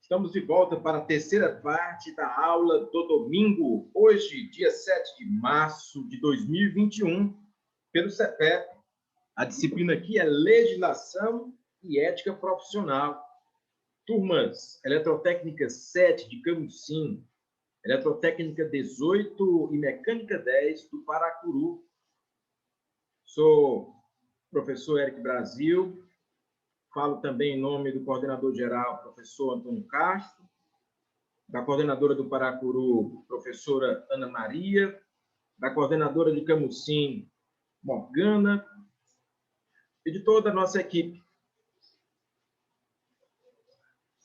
Estamos de volta para a terceira parte da aula do domingo, hoje, dia 7 de março de 2021, pelo CEPEP. A disciplina aqui é Legislação e Ética Profissional. Turmas, Eletrotécnica 7 de Camusim, Eletrotécnica 18 e Mecânica 10 do Paracuru. Sou professor Eric Brasil. Falo também em nome do coordenador-geral, professor Antônio Castro, da coordenadora do Paracuru, professora Ana Maria, da coordenadora de Camusim, Morgana, e de toda a nossa equipe.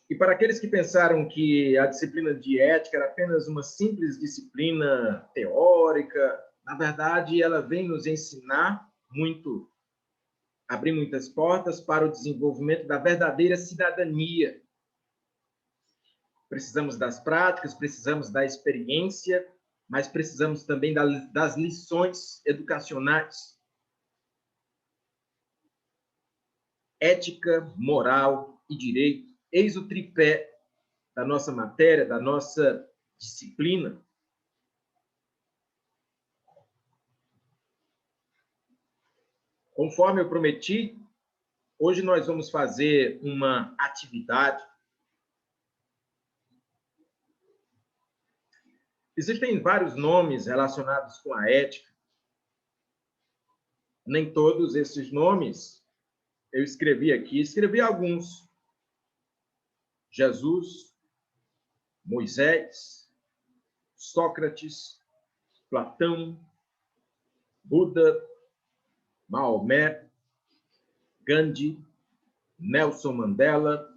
E para aqueles que pensaram que a disciplina de ética era apenas uma simples disciplina teórica, na verdade, ela vem nos ensinar muito, abrir muitas portas para o desenvolvimento da verdadeira cidadania. Precisamos das práticas, precisamos da experiência, mas precisamos também das lições educacionais. Ética, moral e direito, eis o tripé da nossa matéria, da nossa disciplina. Conforme eu prometi, hoje nós vamos fazer uma atividade. Existem vários nomes relacionados com a ética. Nem todos esses nomes eu escrevi aqui, escrevi alguns. Jesus, Moisés, Sócrates, Platão, Buda, Maomé, Gandhi, Nelson Mandela,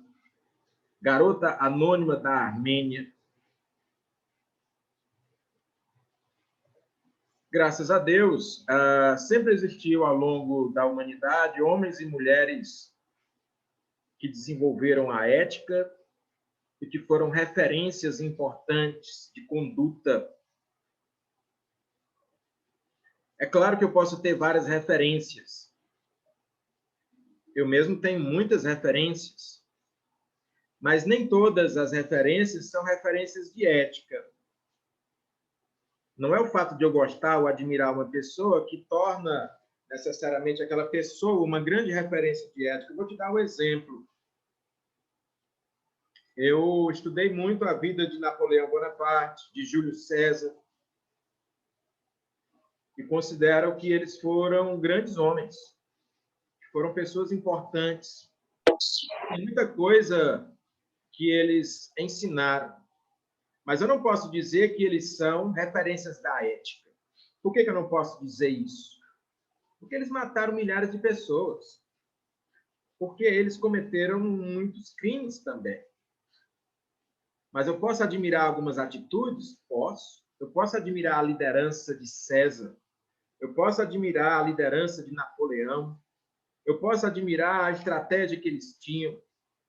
garota anônima da Armênia. Graças a Deus, sempre existiu ao longo da humanidade homens e mulheres que desenvolveram a ética e que foram referências importantes de conduta. É claro que eu posso ter várias referências. Eu mesmo tenho muitas referências, mas nem todas as referências são referências de ética. Não é o fato de eu gostar ou admirar uma pessoa que torna necessariamente aquela pessoa uma grande referência de ética. Eu vou te dar um exemplo. Eu estudei muito a vida de Napoleão Bonaparte, de Júlio César, e considero que eles foram grandes homens, foram pessoas importantes. Tem muita coisa que eles ensinaram, mas eu não posso dizer que eles são referências da ética. Por que eu não posso dizer isso? Porque eles mataram milhares de pessoas. Porque eles cometeram muitos crimes também. Mas eu posso admirar algumas atitudes? Posso. Eu posso admirar a liderança de César. Eu posso admirar a liderança de Napoleão. Eu posso admirar a estratégia que eles tinham.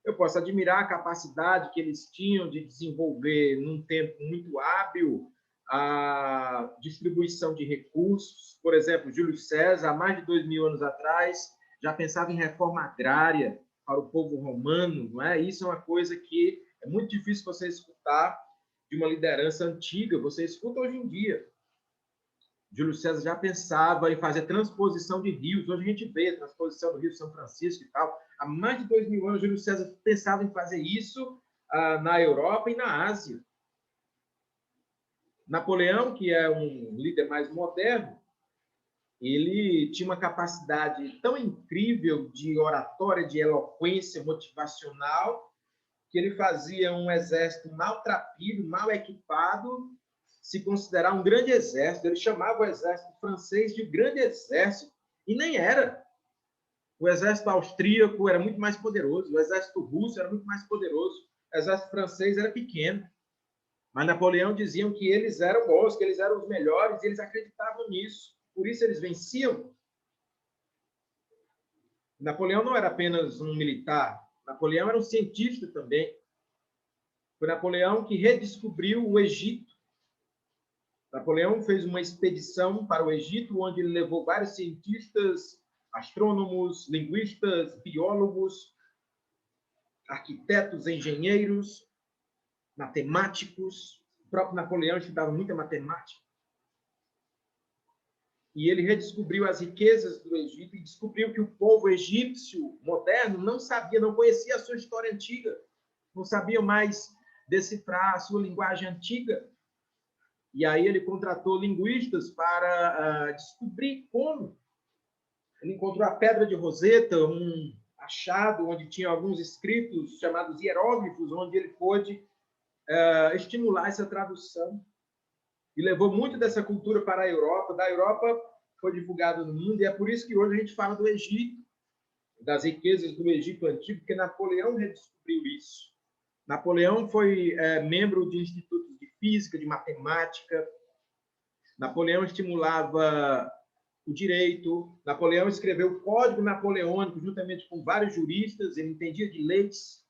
Eu posso admirar a capacidade que eles tinham de desenvolver, num tempo muito hábil, a distribuição de recursos. Por exemplo, Júlio César, há mais de 2000 anos atrás, já pensava em reforma agrária para o povo romano, não é? Isso é uma coisa que é muito difícil você escutar de uma liderança antiga, você escuta hoje em dia. Júlio César já pensava em fazer transposição de rios. Hoje a gente vê a transposição do Rio São Francisco e tal. Há mais de 2000 anos, Júlio César pensava em fazer isso na Europa e na Ásia. Napoleão, que é um líder mais moderno, ele tinha uma capacidade tão incrível de oratória, de eloquência motivacional, que ele fazia um exército maltrapilho, mal equipado, se considerar um grande exército. Ele chamava o exército francês de grande exército, e nem era. O exército austríaco era muito mais poderoso, o exército russo era muito mais poderoso, o exército francês era pequeno. Mas Napoleão diziam que eles eram bons, que eles eram os melhores, e eles acreditavam nisso. Por isso eles venciam. Napoleão não era apenas um militar, Napoleão era um cientista também. Foi Napoleão que redescobriu o Egito. Napoleão fez uma expedição para o Egito, onde ele levou vários cientistas, astrônomos, linguistas, biólogos, arquitetos, engenheiros, matemáticos. O próprio Napoleão estudava muita matemática. E ele redescobriu as riquezas do Egito e descobriu que o povo egípcio moderno não sabia, não conhecia a sua história antiga, não sabia mais decifrar a sua linguagem antiga. E aí ele contratou linguistas para descobrir como. Ele encontrou a Pedra de Roseta, um achado onde tinha alguns escritos chamados hieróglifos, onde ele pôde estimular essa tradução. E levou muito dessa cultura para a Europa. Da Europa foi divulgado no mundo, e é por isso que hoje a gente fala do Egito, das riquezas do Egito Antigo, porque Napoleão redescobriu isso. Napoleão foi membro de institutos de física, de matemática. Napoleão estimulava o direito. Napoleão escreveu o Código Napoleônico juntamente com vários juristas, ele entendia de leis.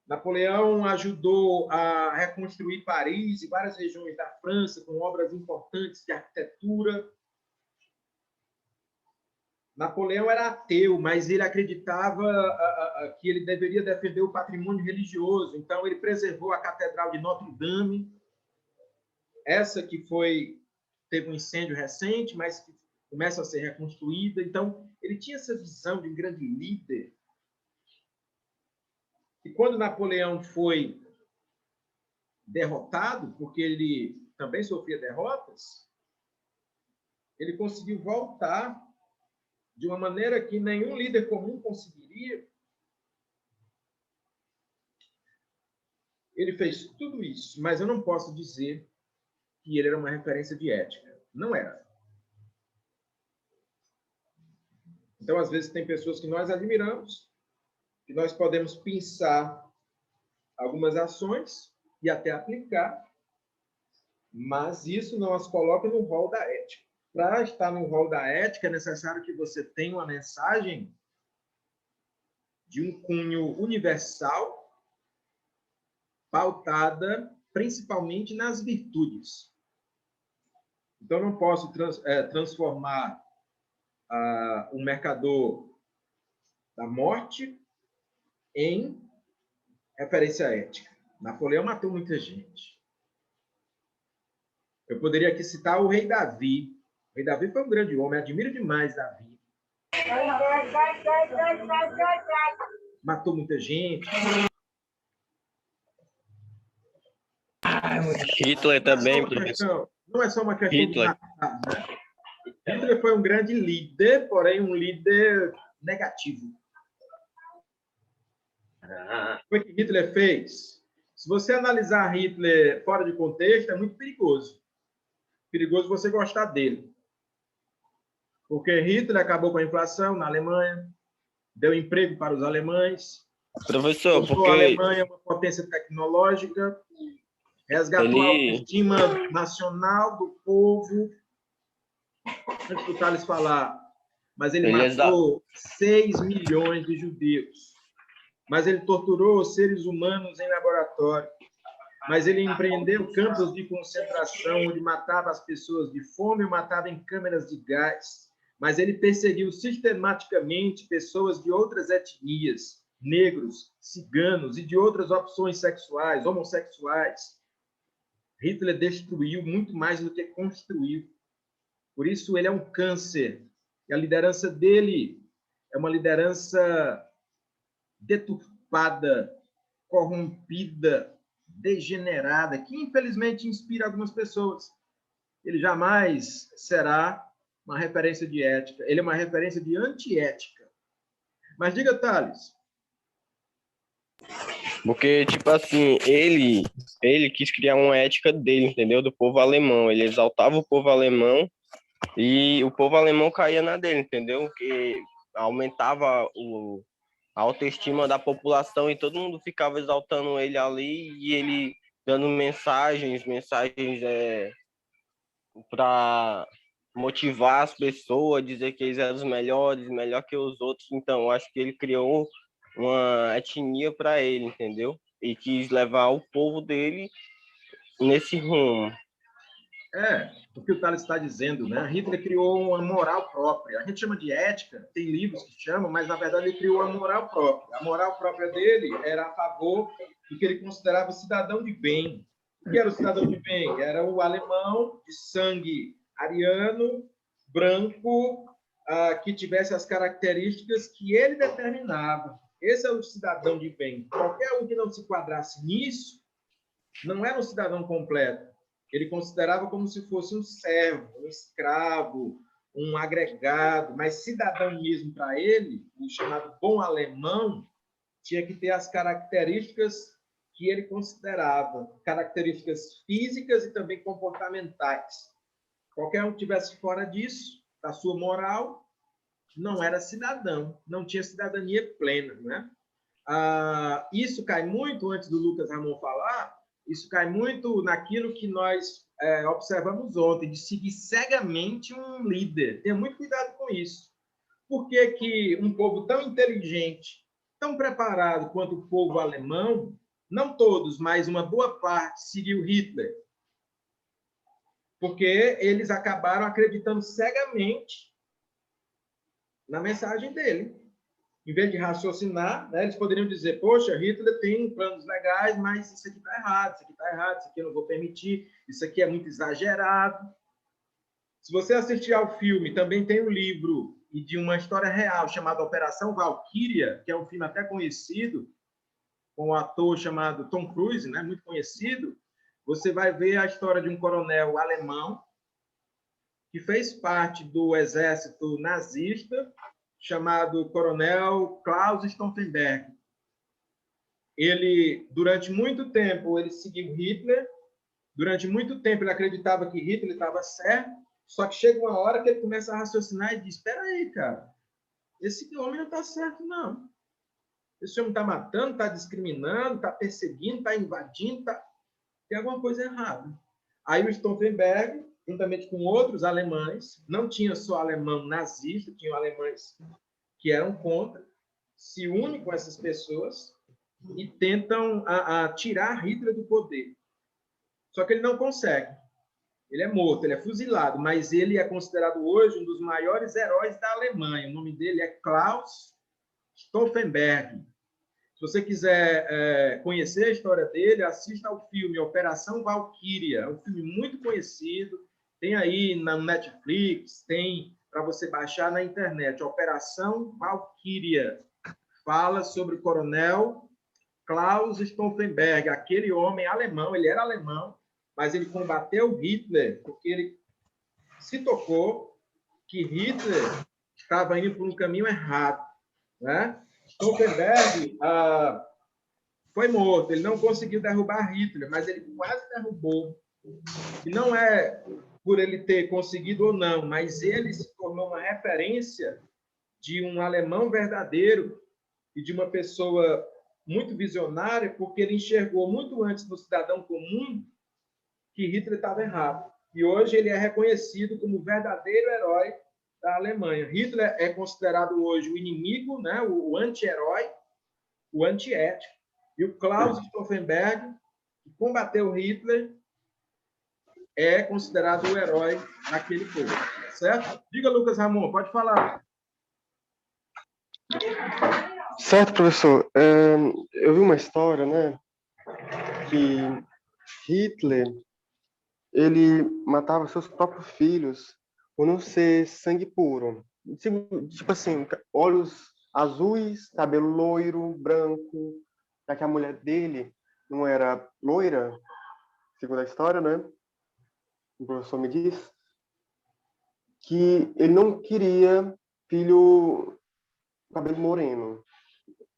Napoleão ajudou a reconstruir Paris e várias regiões da França com obras importantes de arquitetura. Napoleão era ateu, mas ele acreditava que ele deveria defender o patrimônio religioso. Então, ele preservou a Catedral de Notre-Dame, essa que teve um incêndio recente, mas que começa a ser reconstruída. Então, ele tinha essa visão de um grande líder. E quando Napoleão foi derrotado, porque ele também sofria derrotas, ele conseguiu voltar de uma maneira que nenhum líder comum conseguiria. Ele fez tudo isso, mas eu não posso dizer que ele era uma referência de ética. Não era. Então, às vezes, tem pessoas que nós admiramos, que nós podemos pensar algumas ações e até aplicar, mas isso não as coloca no rol da ética. Para estar no rol da ética, é necessário que você tenha uma mensagem de um cunho universal, pautada principalmente nas virtudes. Então, não posso transformar o mercador da morte em referência ética. Napoleão matou muita gente. Eu poderia aqui citar o rei Davi. O rei Davi foi um grande homem, admiro demais Davi. Matou muita gente. Hitler também, professor. Não é só uma questão de matar, né? Hitler foi um grande líder, porém um líder negativo. O que Hitler fez? Se você analisar Hitler fora de contexto, é muito perigoso. Perigoso você gostar dele. Porque Hitler acabou com a inflação na Alemanha, deu emprego para os alemães, Professor, tornou a Alemanha uma potência tecnológica, resgatou a autoestima nacional do povo. Antes do Thales falar, mas ele matou 6 milhões de judeus. Mas ele torturou os seres humanos em laboratório. Mas ele empreendeu campos de concentração, onde matava as pessoas de fome ou matava em câmeras de gás. Mas ele perseguiu sistematicamente pessoas de outras etnias, negros, ciganos e de outras opções sexuais, homossexuais. Hitler destruiu muito mais do que construiu. Por isso, ele é um câncer. E a liderança dele é uma liderança deturpada, corrompida, degenerada, que infelizmente inspira algumas pessoas. Ele jamais será uma referência de ética. Ele é uma referência de antiética. Mas diga, Thales. Porque, tipo assim, ele quis criar uma ética dele, entendeu? Do povo alemão. Ele exaltava o povo alemão e o povo alemão caía na dele, entendeu? Que aumentava a autoestima da população e todo mundo ficava exaltando ele ali e ele dando mensagens para motivar as pessoas, dizer que eles eram os melhores, melhor que os outros. Então, eu acho que ele criou uma etnia para ele, entendeu? E quis levar o povo dele nesse rumo. O que o Thales está dizendo, né? Hitler criou uma moral própria. A gente chama de ética, tem livros que chamam, mas na verdade ele criou uma moral própria. A moral própria dele era a favor do que ele considerava cidadão de bem. O que era o cidadão de bem? Era o alemão de sangue ariano, branco, que tivesse as características que ele determinava. Esse é o cidadão de bem. Qualquer um que não se enquadrasse nisso não era um cidadão completo. Ele considerava como se fosse um servo, um escravo, um agregado, mas cidadão mesmo para ele, o chamado bom alemão, tinha que ter as características que ele considerava, características físicas e também comportamentais. Qualquer um que estivesse fora disso, da sua moral, não era cidadão, não tinha cidadania plena, né? Isso cai muito, antes do Lucas Ramon falar, isso cai muito naquilo que nós observamos ontem, de seguir cegamente um líder. Tenha muito cuidado com isso. Por que que um povo tão inteligente, tão preparado quanto o povo alemão, não todos, mas uma boa parte, seguiu Hitler? Porque eles acabaram acreditando cegamente na mensagem dele. Em vez de raciocinar, né, eles poderiam dizer, poxa, Hitler tem planos legais, mas isso aqui está errado, isso aqui está errado, isso aqui eu não vou permitir, isso aqui é muito exagerado. Se você assistir ao filme, também tem um livro e de uma história real chamada Operação Valkyria, que é um filme até conhecido, com um ator chamado Tom Cruise, né, muito conhecido. Você vai ver a história de um coronel alemão que fez parte do exército nazista, chamado Coronel Klaus Stauffenberg. Ele, durante muito tempo, ele seguiu Hitler. Durante muito tempo, ele acreditava que Hitler estava certo. Só que chega uma hora que ele começa a raciocinar e diz, espera aí, cara, esse homem não está certo, não. Esse homem está matando, está discriminando, está perseguindo, está invadindo, tem alguma coisa errada. Aí o Stauffenberg, juntamente com outros alemães, não tinha só alemão nazista, tinha alemães que eram contra, se unem com essas pessoas e tentam tirar Hitler do poder. Só que ele não consegue. Ele é morto, ele é fuzilado, mas ele é considerado hoje um dos maiores heróis da Alemanha. O nome dele é Klaus Stauffenberg. Se você quiser conhecer a história dele, assista ao filme Operação Valkyria. É um filme muito conhecido, tem aí na Netflix, tem para você baixar na internet. Operação Valkyria. Fala sobre o coronel Klaus Stauffenberg, aquele homem alemão, ele era alemão, mas ele combateu Hitler porque ele se tocou que Hitler estava indo por um caminho errado, né? Stauffenberg foi morto, ele não conseguiu derrubar Hitler, mas ele quase derrubou. E não é por ele ter conseguido ou não, mas ele se tornou uma referência de um alemão verdadeiro e de uma pessoa muito visionária, porque ele enxergou muito antes no cidadão comum que Hitler estava errado. E hoje ele é reconhecido como o verdadeiro herói da Alemanha. Hitler é considerado hoje o inimigo, né, o anti-herói, o antiético. E o Klaus Stauffenberg, que combateu Hitler, é considerado o herói daquele povo. Certo? Diga, Lucas Ramon, pode falar. Certo, professor. Eu vi uma história, né, que Hitler ele matava seus próprios filhos por não ser sangue puro. Tipo assim, olhos azuis, cabelo loiro, branco, já que a mulher dele não era loira, segundo a história, né? O professor me disse que ele não queria filho cabelo moreno,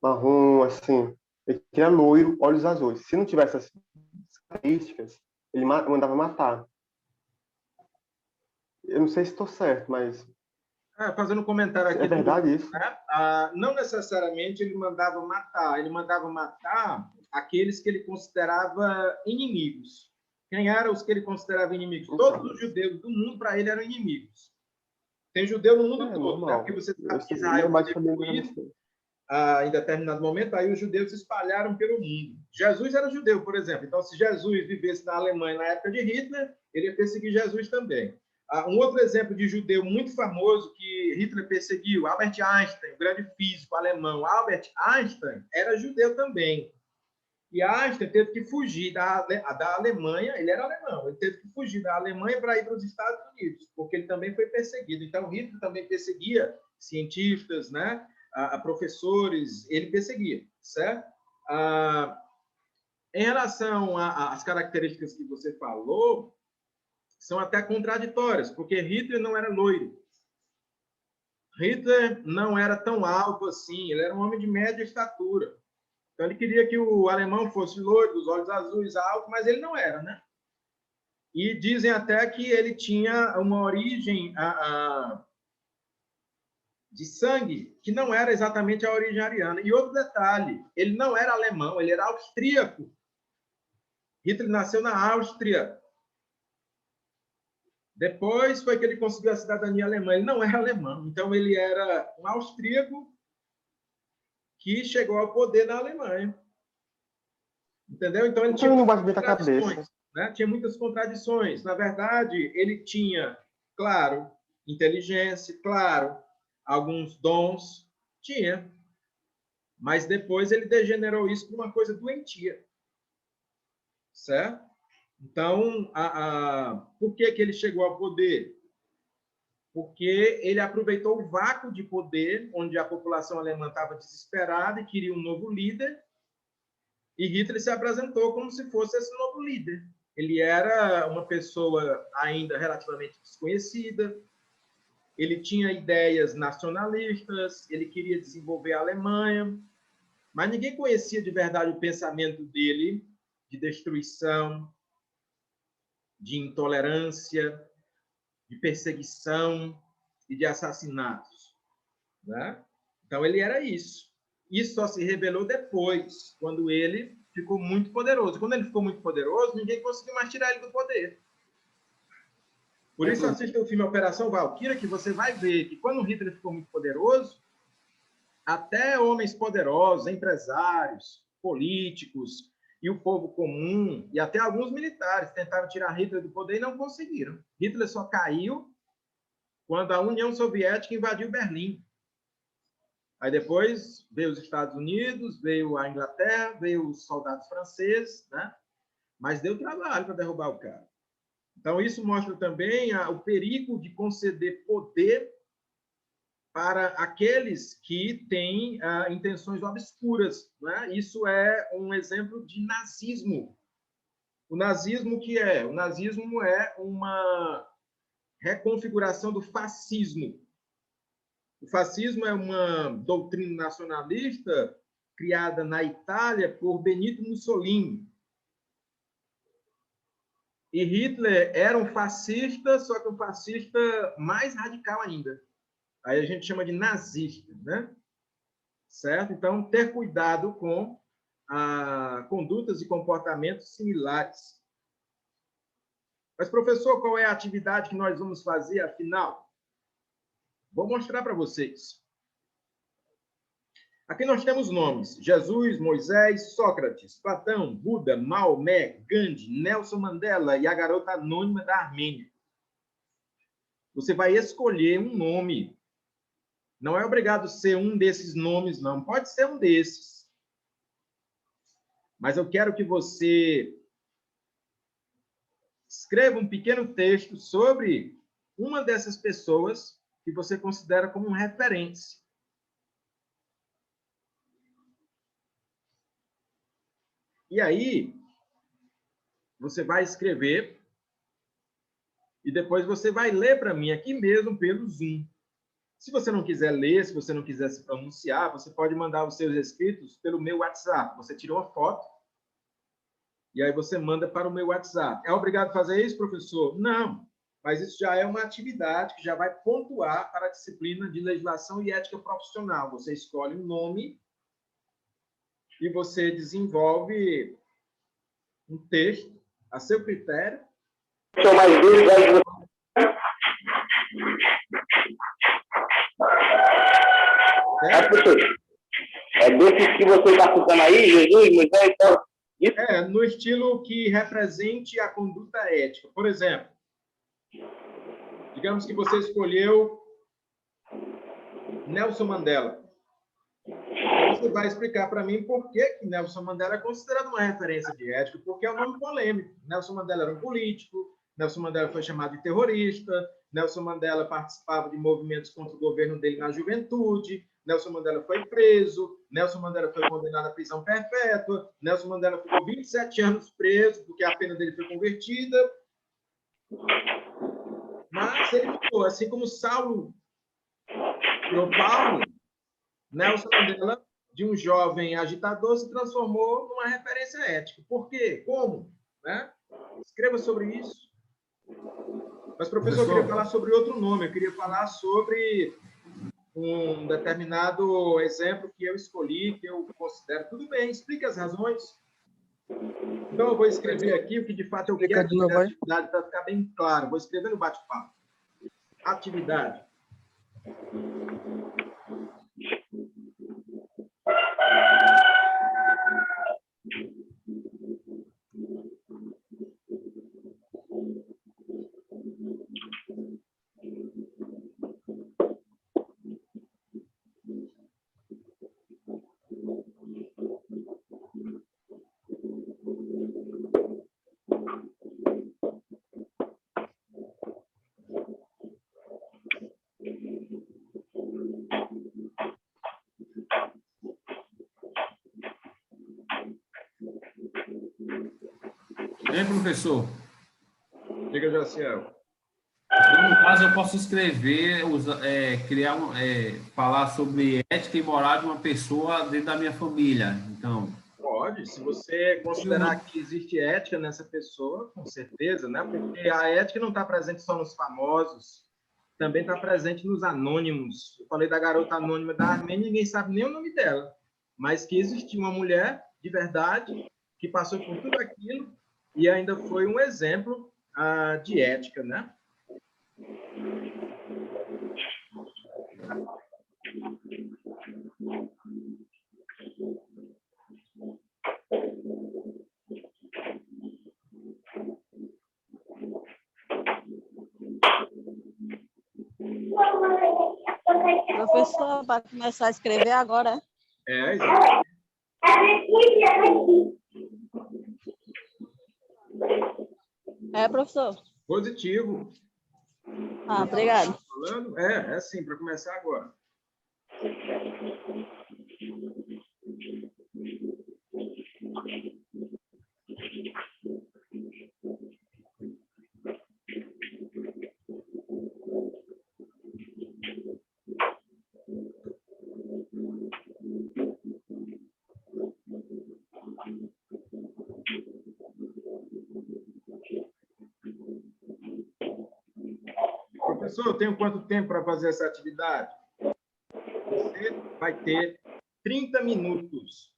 marrom, assim. Ele queria loiro, olhos azuis. Se não tivesse essas características, ele mandava matar. Eu não sei se estou certo, mas... Fazendo um comentário aqui... É verdade isso? Né? Não necessariamente ele mandava matar aqueles que ele considerava inimigos. Quem eram os que ele considerava inimigos? Todos os judeus do mundo, para ele, eram inimigos. Tem judeu no mundo todo, né? Porque você sabe que Israel em determinado momento, aí os judeus se espalharam pelo mundo. Jesus era judeu, por exemplo. Então, se Jesus vivesse na Alemanha na época de Hitler, ele ia perseguir Jesus também. Um outro exemplo de judeu muito famoso que Hitler perseguiu, Albert Einstein, o grande físico alemão. Albert Einstein era judeu também. E Einstein teve que fugir da Alemanha, ele era alemão, ele teve que fugir da Alemanha para ir para os Estados Unidos, porque ele também foi perseguido. Então, Hitler também perseguia cientistas, né? Professores, ele perseguia, certo? Em relação às características que você falou, são até contraditórias, porque Hitler não era loiro. Hitler não era tão alto assim, ele era um homem de média estatura. Então, ele queria que o alemão fosse loiro, dos olhos azuis, alto, mas ele não era, né? E dizem até que ele tinha uma origem de sangue que não era exatamente a origem ariana. E outro detalhe, ele não era alemão, ele era austríaco. Hitler nasceu na Áustria. Depois foi que ele conseguiu a cidadania alemã. Ele não era alemão, então ele era um austríaco que chegou ao poder na Alemanha. Entendeu? Então ele tinha não muitas bate bem a cabeça. né? Tinha muitas contradições. Na verdade, ele tinha, claro, inteligência, claro, alguns dons, tinha. Mas depois ele degenerou isso para uma coisa doentia. Certo? Então, por que ele chegou ao poder? Porque ele aproveitou o vácuo de poder, onde a população alemã estava desesperada e queria um novo líder, e Hitler se apresentou como se fosse esse novo líder. Ele era uma pessoa ainda relativamente desconhecida, ele tinha ideias nacionalistas, ele queria desenvolver a Alemanha, mas ninguém conhecia de verdade o pensamento dele de destruição, de intolerância, de perseguição e de assassinatos, né? Então, ele era isso. Isso só se revelou depois, quando ele ficou muito poderoso. Quando ele ficou muito poderoso, ninguém conseguiu mais tirar ele do poder. Por isso, assista o filme Operação Valquíria, que você vai ver que quando Hitler ficou muito poderoso, até homens poderosos, empresários, políticos e o povo comum, e até alguns militares tentaram tirar Hitler do poder e não conseguiram. Hitler só caiu quando a União Soviética invadiu Berlim. Aí depois veio os Estados Unidos, veio a Inglaterra, veio os soldados franceses, né? Mas deu trabalho para derrubar o cara. Então, isso mostra também o perigo de conceder poder para aqueles que têm intenções obscuras, né? Isso é um exemplo de nazismo. O nazismo que é? O nazismo é uma reconfiguração do fascismo. O fascismo é uma doutrina nacionalista criada na Itália por Benito Mussolini. E Hitler era um fascista, só que um fascista mais radical ainda. Aí a gente chama de nazista, né? Certo? Então, ter cuidado com condutas e comportamentos similares. Mas, professor, qual é a atividade que nós vamos fazer, afinal? Vou mostrar para vocês. Aqui nós temos nomes: Jesus, Moisés, Sócrates, Platão, Buda, Maomé, Gandhi, Nelson Mandela e a garota anônima da Armênia. Você vai escolher um nome. Não é obrigado ser um desses nomes, não. Pode ser um desses. Mas eu quero que você escreva um pequeno texto sobre uma dessas pessoas que você considera como referência. E aí, você vai escrever e depois você vai ler para mim aqui mesmo pelo Zoom. Se você não quiser ler, se você não quiser se pronunciar, você pode mandar os seus escritos pelo meu WhatsApp. Você tira uma foto e aí você manda para o meu WhatsApp. É obrigado a fazer isso, professor? Não, mas isso já é uma atividade que já vai pontuar para a disciplina de legislação e ética profissional. Você escolhe um nome e você desenvolve um texto a seu critério. São mais dois. É desses que você está citando aí, Jesus, Moisés, então. No estilo que represente a conduta ética. Por exemplo, digamos que você escolheu Nelson Mandela. Então, você vai explicar para mim por que que Nelson Mandela é considerado uma referência de ética, porque é um nome polêmico. Nelson Mandela era um político, Nelson Mandela foi chamado de terrorista, Nelson Mandela participava de movimentos contra o governo dele na juventude, Nelson Mandela foi preso, Nelson Mandela foi condenado à prisão perpétua, Nelson Mandela ficou 27 anos preso, porque a pena dele foi convertida. Mas ele mudou, assim como Saulo virou Paulo, Nelson Mandela, de um jovem agitador, se transformou numa referência ética. Por quê? Como? Né? Escreva sobre isso. Mas, professor, eu queria falar sobre outro nome. Eu queria falar sobre um determinado exemplo que eu escolhi, que eu considero. Tudo bem, explique as razões. Então, eu vou escrever aqui o que, de fato, eu quero de atividade para ficar bem claro. Vou escrever no bate-papo. Atividade. Bem, professor? Diga, Jaciel. No caso, eu posso escrever, falar sobre ética e moral de uma pessoa dentro da minha família. Então, Pode, se você considerar que existe ética nessa pessoa, com certeza, né? Porque a ética não está presente só nos famosos, também está presente nos anônimos. Eu falei da garota anônima da Armênia, ninguém sabe nem o nome dela, mas que existia uma mulher de verdade que passou por tudo aquilo e ainda foi um exemplo de ética, né? Professor, para começar a escrever agora. Exatamente. Professor? Positivo. Obrigado. Falando? É assim, para começar agora. Professor, eu tenho quanto tempo para fazer essa atividade? Você vai ter 30 minutos.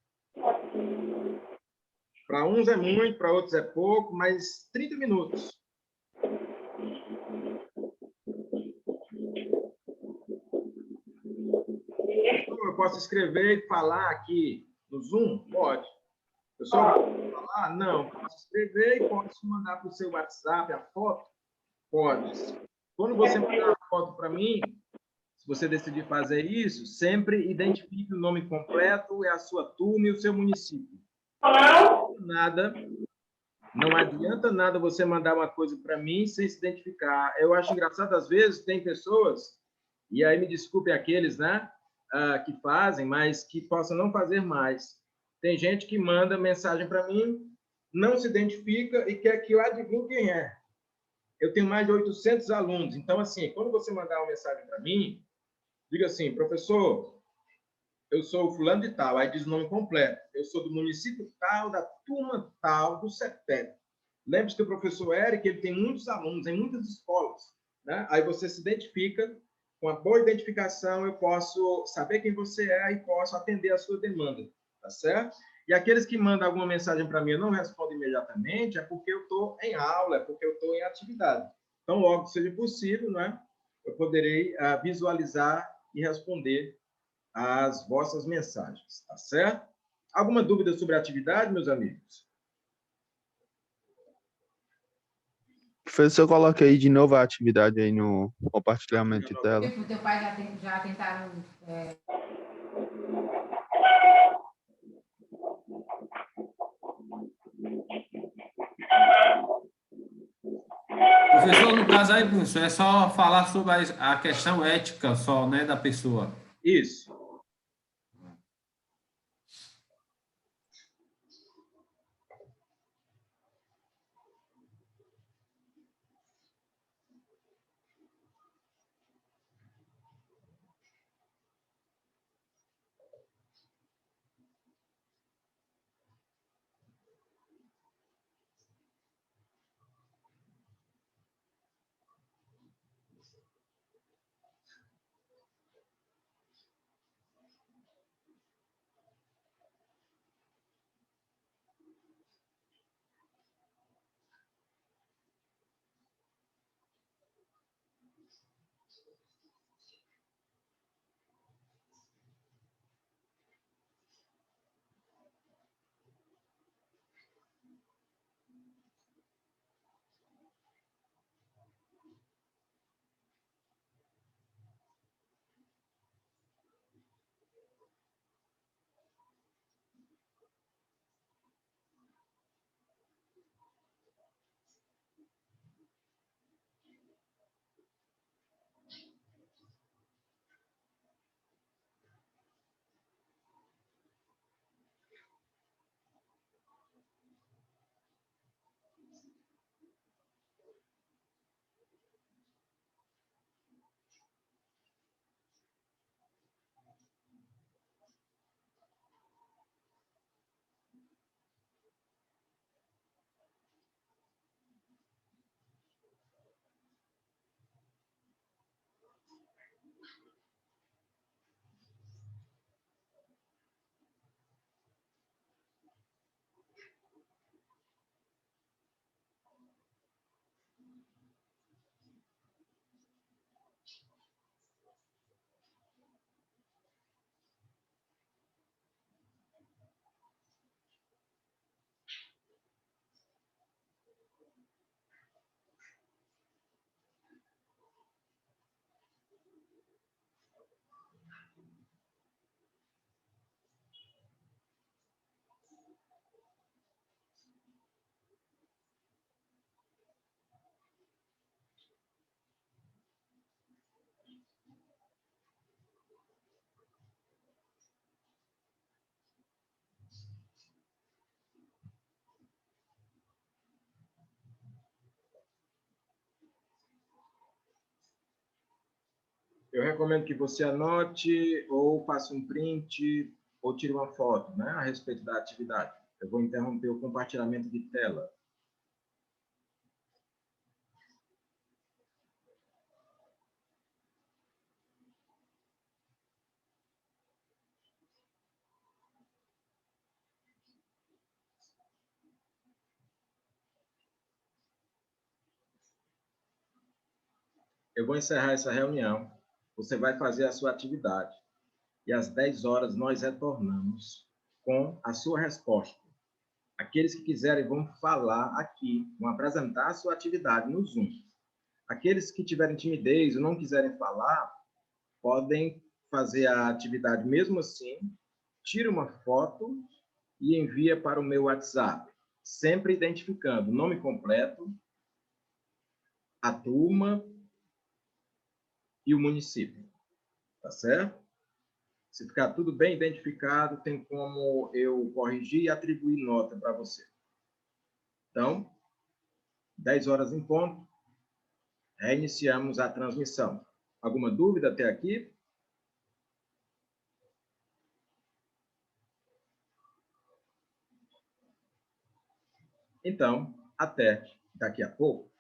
Para uns é muito, para outros é pouco, mas 30 minutos. Eu posso escrever e falar aqui no Zoom? Pode. Eu só vou falar? Não. Posso escrever e posso mandar para o seu WhatsApp a foto? Pode. Quando você mandar a foto para mim, se você decidir fazer isso, sempre identifique o nome completo, a sua turma e o seu município. Não adianta nada você mandar uma coisa para mim sem se identificar. Eu acho engraçado, às vezes, tem pessoas, e aí me desculpe aqueles, né, que fazem, mas que possam não fazer mais. Tem gente que manda mensagem para mim, não se identifica e quer que eu adivinhe quem é. Eu tenho mais de 800 alunos. Então, assim, quando você mandar uma mensagem para mim, diga assim, professor, eu sou o fulano de tal, aí diz o nome completo. Eu sou do município tal, da turma tal, do CETEP. Lembre-se que o professor Eric, ele tem muitos alunos em muitas escolas, né? Aí você se identifica, com a boa identificação, eu posso saber quem você é e posso atender a sua demanda, tá certo? E aqueles que mandam alguma mensagem para mim e eu não respondo imediatamente, é porque eu estou em aula, é porque eu estou em atividade. Então, logo que seja possível, né, eu poderei visualizar e responder as vossas mensagens, tá certo? Alguma dúvida sobre a atividade, meus amigos? Professor, coloque aí de novo a atividade aí no compartilhamento de tela. O teu pai já tentaram... caso aí, professor, é só falar sobre a questão ética só, né, da pessoa. Isso. Eu recomendo que você anote ou faça um print ou tire uma foto, né, a respeito da atividade. Eu vou interromper o compartilhamento de tela. Eu vou encerrar essa reunião. Você vai fazer a sua atividade. E às 10 horas nós retornamos com a sua resposta. Aqueles que quiserem vão falar aqui, vão apresentar a sua atividade no Zoom. Aqueles que tiverem timidez ou não quiserem falar, podem fazer a atividade mesmo assim, tira uma foto e envia para o meu WhatsApp, sempre identificando o nome completo, a turma e o município, tá certo? Se ficar tudo bem identificado, tem como eu corrigir e atribuir nota para você. Então, 10 horas em ponto, reiniciamos a transmissão. Alguma dúvida até aqui? Então, até daqui a pouco.